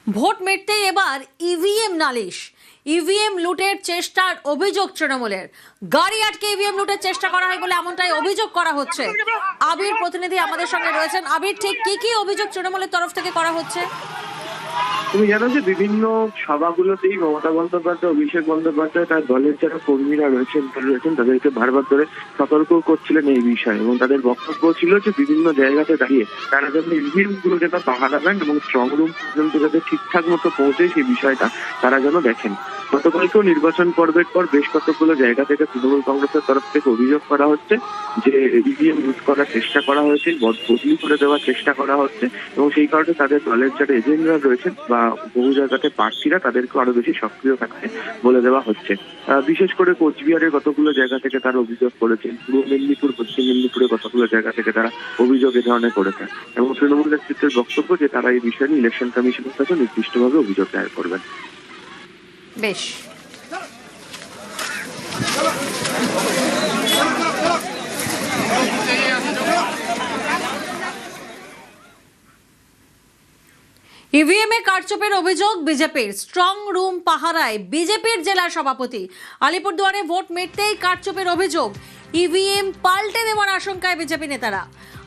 Vote মিটতেই এবার EVM নালিশ। EVM লুটের চেষ্টার অভিযোগ তৃণমূলের। গাড়ি আটকে ইভিএম লুটের চেষ্টা করা হয় বলে এমনটাই অভিযোগ করা হচ্ছে। আবির প্রতিনিধি আমাদের সঙ্গে রয়েছেন। আবির, ঠিক কি কি অভিযোগ তৃণমূলের তরফ থেকে করা হচ্ছে? তুমি জানো যে বিভিন্ন সভাগুলোতেই মমতা বন্দ্যোপাধ্যায়, অভিষেক বন্দ্যোপাধ্যায় তার দলের যারা কর্মীরা রয়েছেন তাদেরকে বারবার করে সতর্ক করছিলেন এই বিষয়ে, এবং তাদের বক্তব্য ছিল যে বিভিন্ন জায়গাতে দাঁড়িয়ে তারা যেন ইভিএম গুলো যেন পাহারা দেন এবং স্ট্রং রুম পর্যন্ত যাতে ঠিকঠাক মতো পৌঁছে সেই বিষয়টা তারা যেন দেখেন। গতকালকেও নির্বাচন পর্বের পর বেশ কতগুলো জায়গা থেকে তৃণমূল কংগ্রেসের তরফ থেকে অভিযোগ করা হচ্ছে যে ইভিএম লুট করার চেষ্টা করা হয়েছে, বদলি করে দেওয়ার চেষ্টা করা হচ্ছে, এবং সেই কারণে তাদের দলের যারা এজেন্টরা রয়েছেন বা বহু জায়গাতে প্রার্থীরা তাদেরকে আরো বেশি সক্রিয় থাকতে বলে দেওয়া হচ্ছে। বিশেষ করে কোচবিহারের কতগুলো জায়গা থেকে তারা অভিযোগ করেছেন, পূর্ব মেদিনীপুর, পশ্চিম মেদিনীপুরে কতগুলো জায়গা থেকে তারা অভিযোগ এ ধরনের করেছেন, এবং তৃণমূল নেতৃত্বের বক্তব্য যে তারা এই বিষয়ে নিয়ে ইলেকশন কমিশনের কাছে নির্দিষ্টভাবে অভিযোগ দায়ের করবেন। বেশ, ইভিএম এ কারচুপির অভিযোগ বিজেপির। স্ট্রং রুম পাহারায় বিজেপির জেলা সভাপতি। আলিপুরদুয়ারে ভোট মিটতেই কারচুপির অভিযোগ। ইভিএম পাল্টে দেওয়ার আশঙ্কায় বিজেপি নেতারা।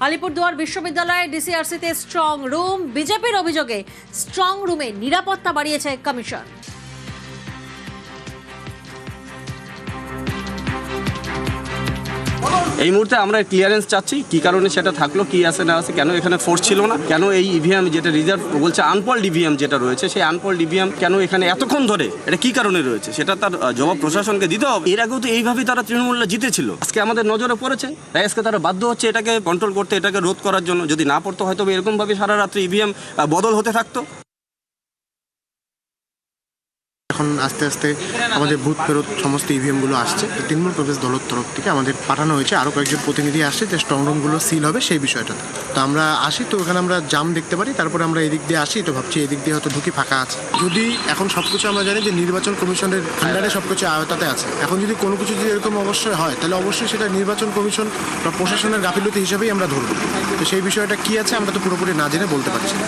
আলিপুরদুয়ার বিশ্ববিদ্যালয়ের ডিসিআরসিতে স্ট্রং রুম। বিজেপির অভিযোগে স্ট্রং রুমে নিরাপত্তা বাড়িয়েছে কমিশন। এই মুহূর্তে আমরা ক্লিয়ারেন্স চাচ্ছি, কি কারণে সেটা থাকলো, কি আছে না আছে, কেন এখানে ফোর্স ছিল না, কেন এই ইভিএম যেটা রিজার্ভ বলছে আনপল্ড ইভিএম যেটা রয়েছে সেই আনপল্ড ইভিএম কেন এখানে এতক্ষণ ধরে, এটা কি কারণে রয়েছে সেটা তার জবাব প্রশাসনকে দিতে হবে। এর আগেও তো এইভাবেই তারা তৃণমূলরা জিতেছিল, আজকে আমাদের নজরে পড়েছে, তাই আজকে তারা বাধ্য হচ্ছে এটাকে কন্ট্রোল করতে, এটাকে রোধ করার জন্য। যদি না পড়তো হয়তো এরকমভাবে সারা রাত্রি ইভিএম বদল হতে থাকতো। এখন আস্তে আস্তে আমাদের বুথ ফেরত সমস্ত ইভিএমগুলো আসছে। তৃণমূল কংগ্রেস দলের তরফ থেকে আমাদের পাঠানো হয়েছে, আরও কয়েকজন প্রতিনিধি আসছে যে স্ট্রং রুমগুলো সিল হবে সেই বিষয়টাতে। তো আমরা আসি, তো ওখানে আমরা জাম দেখতে পারি, তারপরে আমরা এদিক দিয়ে আসি, তো ভাবছি এদিক দিয়ে হয়তো ঢুকি ফাঁকা আছে। যদি এখন সব কিছু আমরা জানি যে নির্বাচন কমিশনের আন্ডারে সব কিছু আয়তাতে আছে, এখন যদি কোনো কিছু যদি এরকম অবশ্যই হয় তাহলে অবশ্যই সেটা নির্বাচন কমিশন বা প্রশাসনের গাফিলতি হিসেবেই আমরা ধরব। তো সেই বিষয়টা কি আছে আমরা তো পুরোপুরি না জেনে বলতে পারছি না।